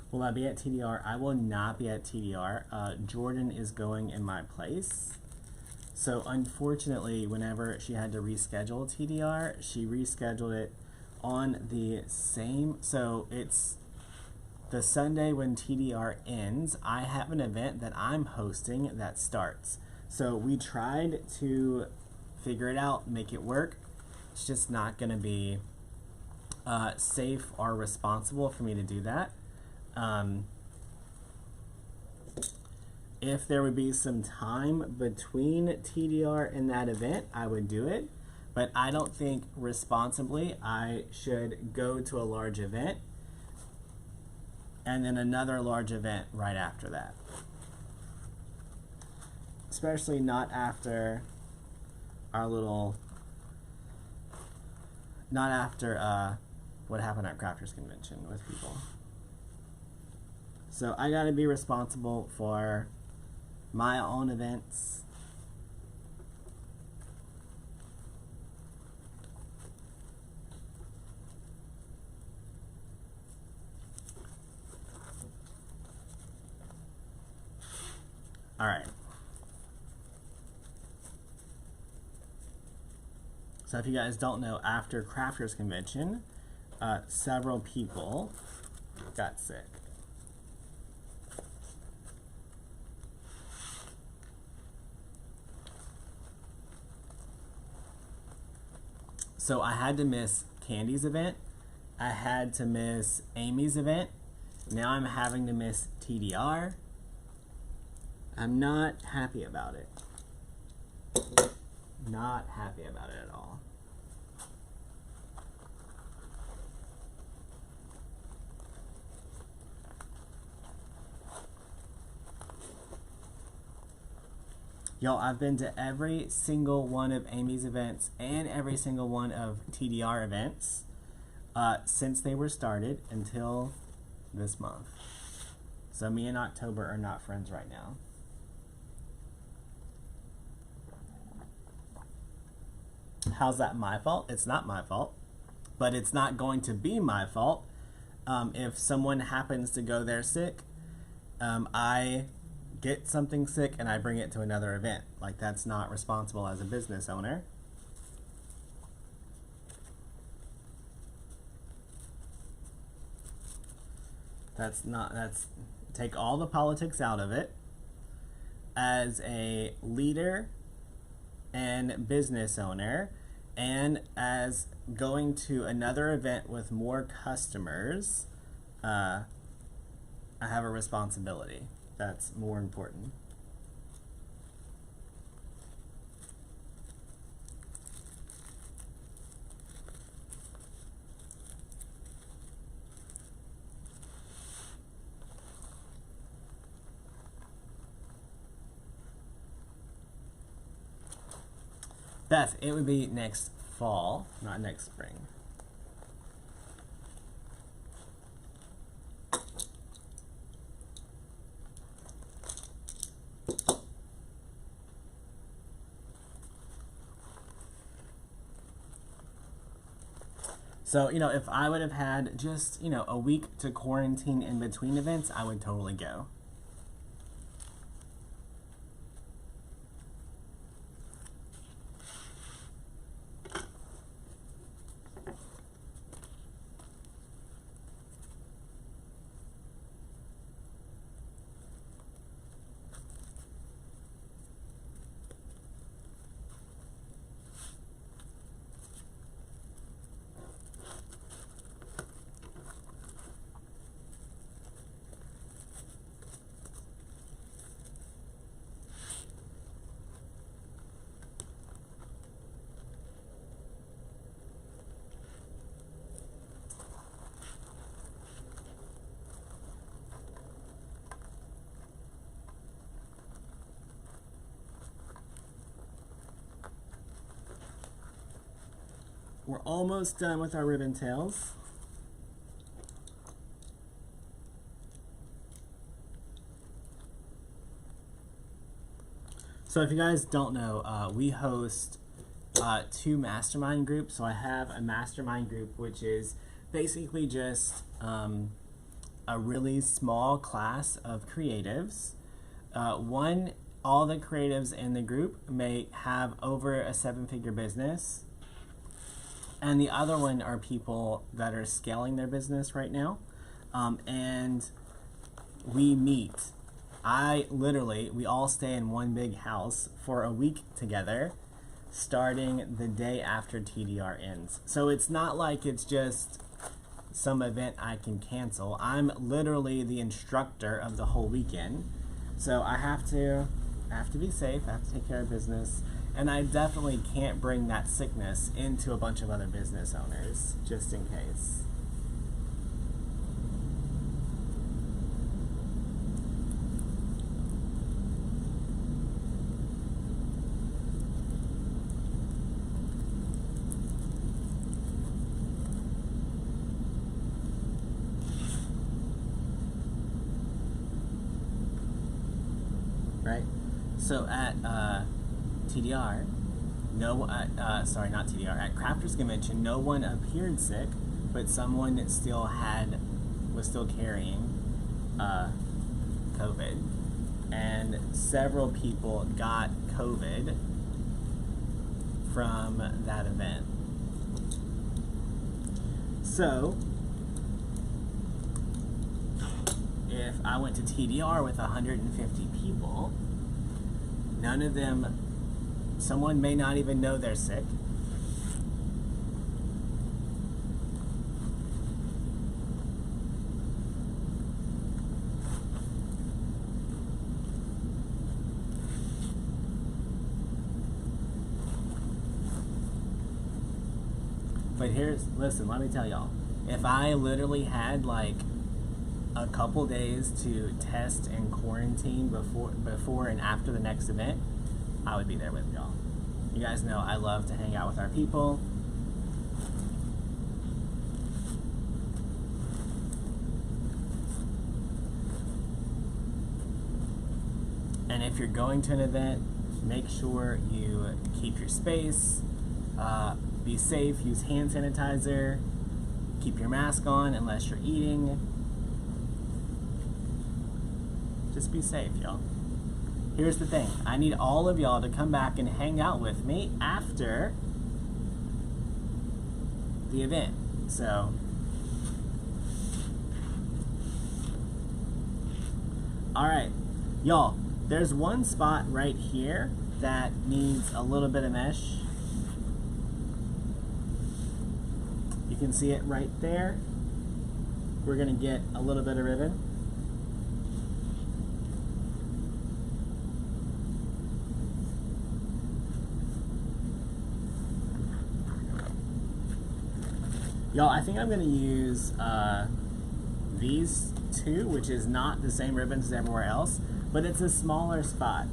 Will I be at TDR? I will not be at TDR. Jordan is going in my place. So unfortunately, whenever she had to reschedule TDR, she rescheduled it on the same, so it's the Sunday when TDR ends. I have an event that I'm hosting that starts. So we tried to figure it out, make it work. It's just not gonna be safe or responsible for me to do that. If there would be some time between TDR and that event, I would do it. But I don't think responsibly I should go to a large event and then another large event right after that. Especially not after our little, not after what happened at Crafters Convention with people. So I gotta be responsible for my own events. All right. So if you guys don't know, after Crafters Convention, several people got sick. So I had to miss Candy's event. I had to miss Amy's event. Now I'm having to miss TDR. I'm not happy about it. Not happy about it at all. Y'all, I've been to every single one of Amy's events and every single one of TDR events since they were started until this month. So me and October are not friends right now. How's that my fault? It's not my fault, but it's not going to be my fault if someone happens to go there sick. I get something sick and I bring it to another event. Like, that's not responsible as a business owner. That's take all the politics out of it. As a leader and business owner, and as going to another event with more customers, I have a responsibility. That's more important. Beth, it would be next fall, not next spring. So, you know, if I would have had just, you know, a week to quarantine in between events, I would totally go. We're almost done with our ribbon tails. So if you guys don't know, we host 2 mastermind groups. So I have a mastermind group, which is basically just a really small class of creatives. All the creatives in the group may have over a 7-figure business. And the other one are people that are scaling their business right now. And we meet. We all stay in one big house for a week together, starting the day after TDR ends. So it's not like it's just some event I can cancel. I'm literally the instructor of the whole weekend. So I have to be safe, I have to take care of business. And I definitely can't bring that sickness into a bunch of other business owners, just in case. Right? So at TDR, sorry, not TDR, at Crafters Convention, no one appeared sick, but someone was still carrying COVID. And several people got COVID from that event. So, if I went to TDR with 150 people, none of them, someone may not even know they're sick. But listen, let me tell y'all. If I literally had like a couple days to test and quarantine before and after the next event, I would be there with y'all. You guys know I love to hang out with our people. And if you're going to an event, make sure you keep your space, be safe, use hand sanitizer, keep your mask on unless you're eating. Just be safe, y'all. Here's the thing. I need all of y'all to come back and hang out with me after the event. So, all right, y'all, there's one spot right here that needs a little bit of mesh. You can see it right there. We're gonna get a little bit of ribbon. Y'all, I think I'm gonna use these two, which is not the same ribbons as everywhere else, but it's a smaller spot.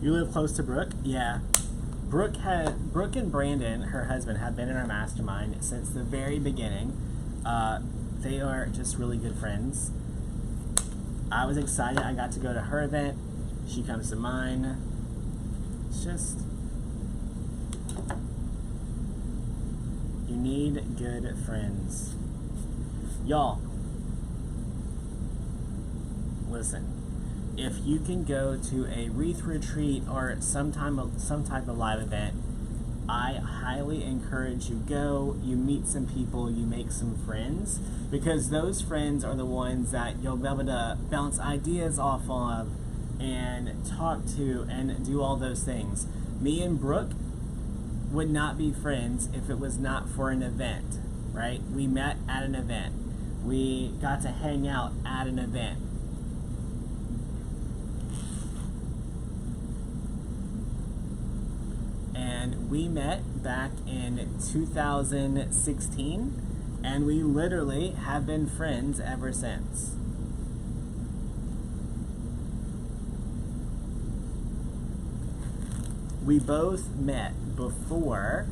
You live close to Brooke? Yeah. Brooke and Brandon, her husband, have been in our mastermind since the very beginning. They are just really good friends. I was excited I got to go to her event. She comes to mine. It's just, you need good friends. Y'all, listen. If you can go to a Wreath retreat or some type of live event, I highly encourage you go, you meet some people, you make some friends, because those friends are the ones that you'll be able to bounce ideas off of and talk to and do all those things. Me and Brooke would not be friends if it was not for an event, right? We met at an event. We got to hang out at an event. And we met back in 2016, and we literally have been friends ever since. We both met before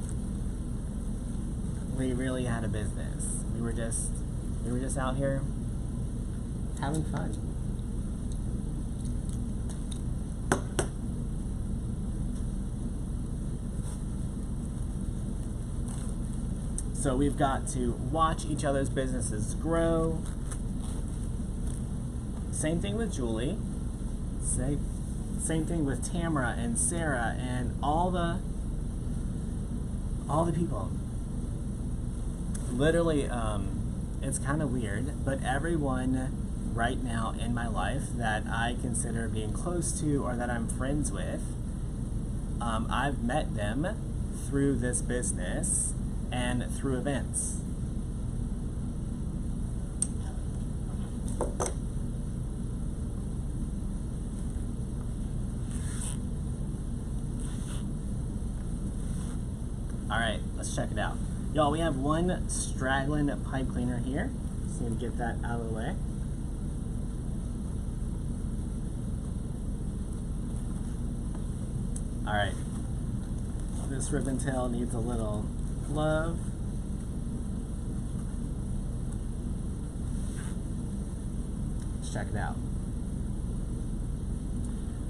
we really had a business. We were just out here having fun. So we've got to watch each other's businesses grow. Same thing with Julie. Same thing with Tamara and Sarah and all the people. Literally, it's kind of weird, but everyone right now in my life that I consider being close to or that I'm friends with, I've met them through this business and through events. All right, let's check it out. Y'all, we have one straggling pipe cleaner here. Just need to get that out of the way. All right, this ribbon tail needs a little love. Let's check it out.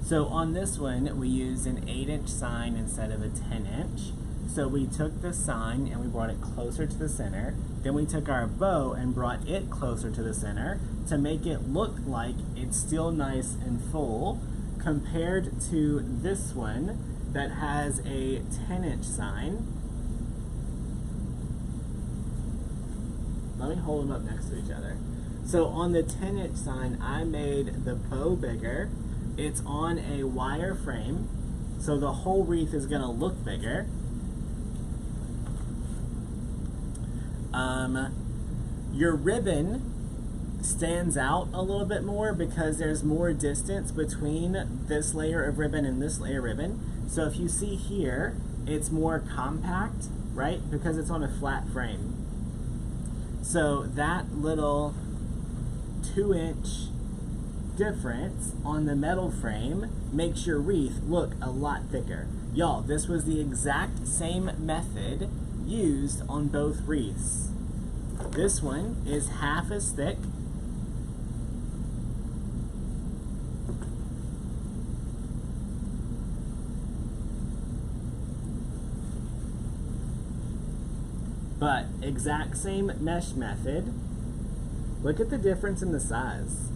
So on this one, we used an 8-inch sign instead of a 10-inch. So we took the sign and we brought it closer to the center. Then we took our bow and brought it closer to the center to make it look like it's still nice and full compared to this one that has a 10-inch sign. Let me hold them up next to each other. So on the 10-inch sign, I made the bow bigger. It's on a wire frame, so the whole wreath is gonna look bigger. Your ribbon stands out a little bit more because there's more distance between this layer of ribbon and this layer of ribbon. So if you see here, it's more compact, right? Because it's on a flat frame. So that little 2-inch difference on the metal frame makes your wreath look a lot thicker. Y'all, this was the exact same method used on both wreaths. This one is half as thick. But exact same mesh method. Look at the difference in the size.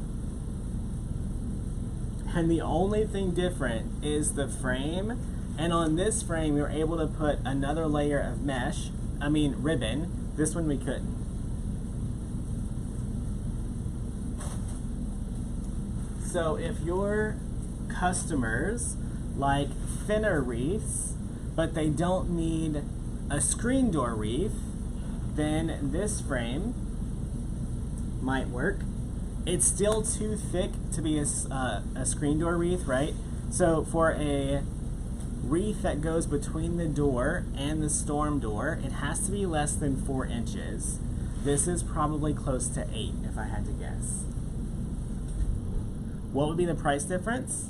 And the only thing different is the frame. And on this frame, we were able to put another layer of ribbon. This one we couldn't. So if your customers like thinner wreaths, but they don't need a screen door wreath, then this frame might work. It's still too thick to be a screen door wreath, right? So for a wreath that goes between the door and the storm door, it has to be less than 4 inches. This is probably close to 8 if I had to guess. What would be the price difference?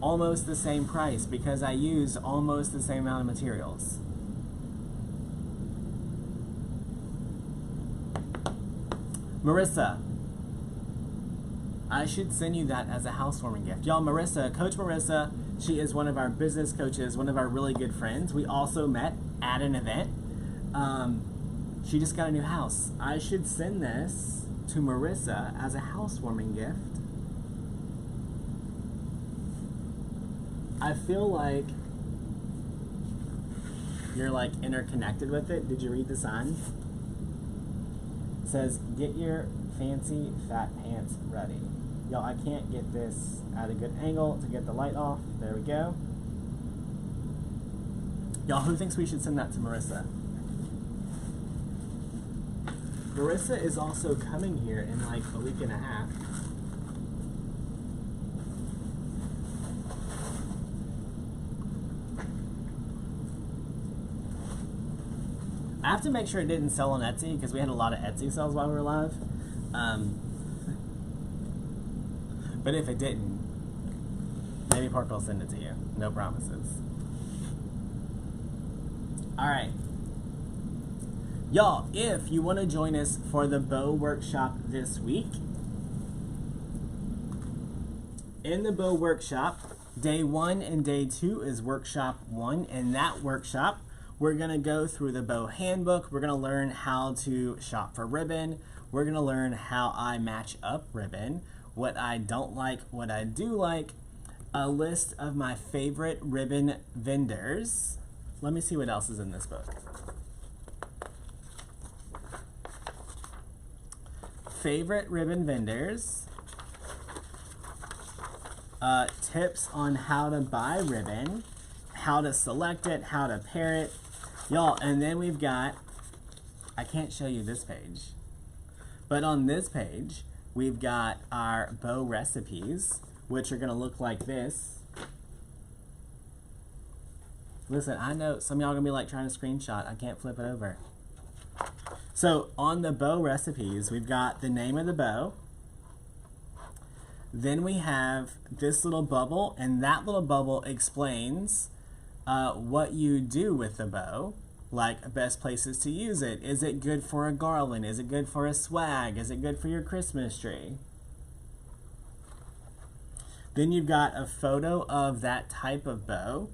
Almost the same price because I used almost the same amount of materials. Marissa, I should send you that as a housewarming gift. Y'all, Marissa, Coach Marissa, she is one of our business coaches, one of our really good friends. We also met at an event. She just got a new house. I should send this to Marissa as a housewarming gift. I feel like you're like interconnected with it. Did you read the sign? It says, get your fancy fat pants ready. Y'all, I can't get this at a good angle to get the light off. There we go. Y'all, who thinks we should send that to Marissa? Marissa is also coming here in like a week and a half. I have to make sure it didn't sell on Etsy because we had a lot of Etsy sales while we were live. But if it didn't, maybe Parker will send it to you. No promises. All right. Y'all, if you want to join us for the bow workshop this week, in the bow workshop, day 1 and day 2 is workshop 1. In that workshop, we're going to go through the bow handbook. We're going to learn how to shop for ribbon. We're going to learn how I match up ribbon, what I don't like, what I do like, a list of my favorite ribbon vendors. Let me see what else is in this book. Favorite ribbon vendors, tips on how to buy ribbon, how to select it, how to pair it. Y'all, and then we've got, I can't show you this page, but on this page, we've got our bow recipes, which are gonna look like this. Listen, I know some of y'all are gonna be like trying to screenshot. I can't flip it over. So on the bow recipes, we've got the name of the bow. Then we have this little bubble, and that little bubble explains what you do with the bow, like best places to use it. Is it good for a garland? Is it good for a swag? Is it good for your Christmas tree? Then you've got a photo of that type of bow.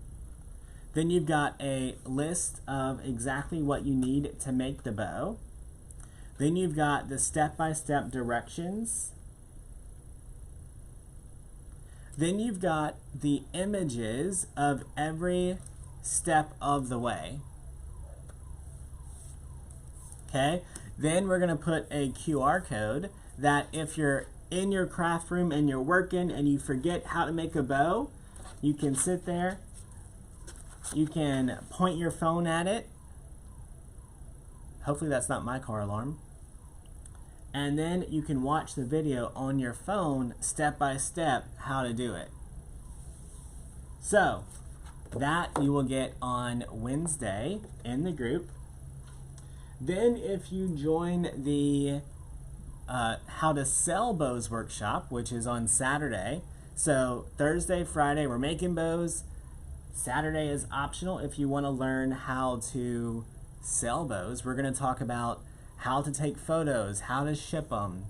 Then you've got a list of exactly what you need to make the bow. Then you've got the step-by-step directions. Then you've got the images of every step of the way. Okay? Then we're going to put a QR code that if you're in your craft room and you're working and you forget how to make a bow, you can sit there, you can point your phone at it. Hopefully that's not my car alarm. And then you can watch the video on your phone step by step how to do it. So that you will get on Wednesday in the group. Then if you join the how to sell bows workshop, which is on Saturday. So Thursday, Friday, we're making bows. Saturday is optional if you want to learn how to sell bows. We're going to talk about how to take photos, how to ship them,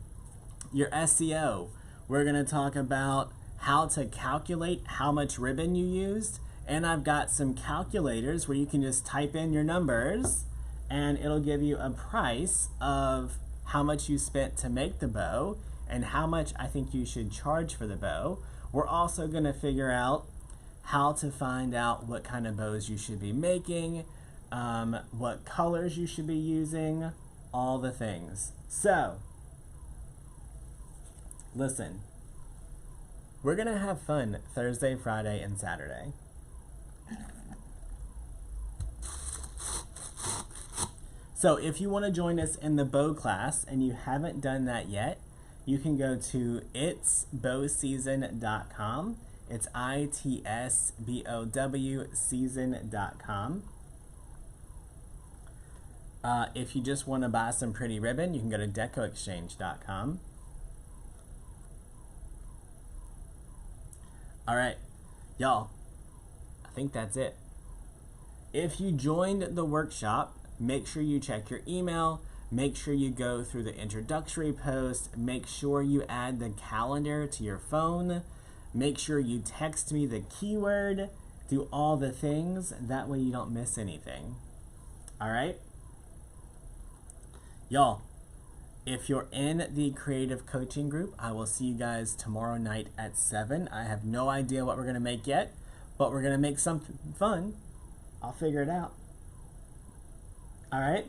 your SEO. We're going to talk about how to calculate how much ribbon you used. And I've got some calculators where you can just type in your numbers and it'll give you a price of how much you spent to make the bow and how much I think you should charge for the bow. We're also going to figure out how to find out what kind of bows you should be making, what colors you should be using, all the things. So, listen, we're going to have fun Thursday, Friday, and Saturday. So if you want to join us in the bow class and you haven't done that yet, you can go to itsbowseason.com. It's ITSBOW season.com. If you just want to buy some pretty ribbon, you can go to DecoExchange.com. All right, y'all, I think that's it. If you joined the workshop, make sure you check your email, make sure you go through the introductory post, make sure you add the calendar to your phone, make sure you text me the keyword, do all the things, that way you don't miss anything. All right? Y'all, if you're in the creative coaching group, I will see you guys tomorrow night at 7. I have no idea what we're going to make yet, but we're going to make something fun. I'll figure it out. All right?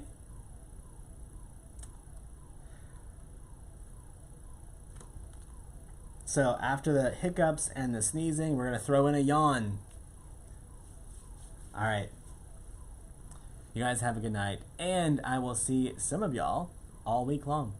So after the hiccups and the sneezing, we're going to throw in a yawn. All right. You guys have a good night, and I will see some of y'all all week long.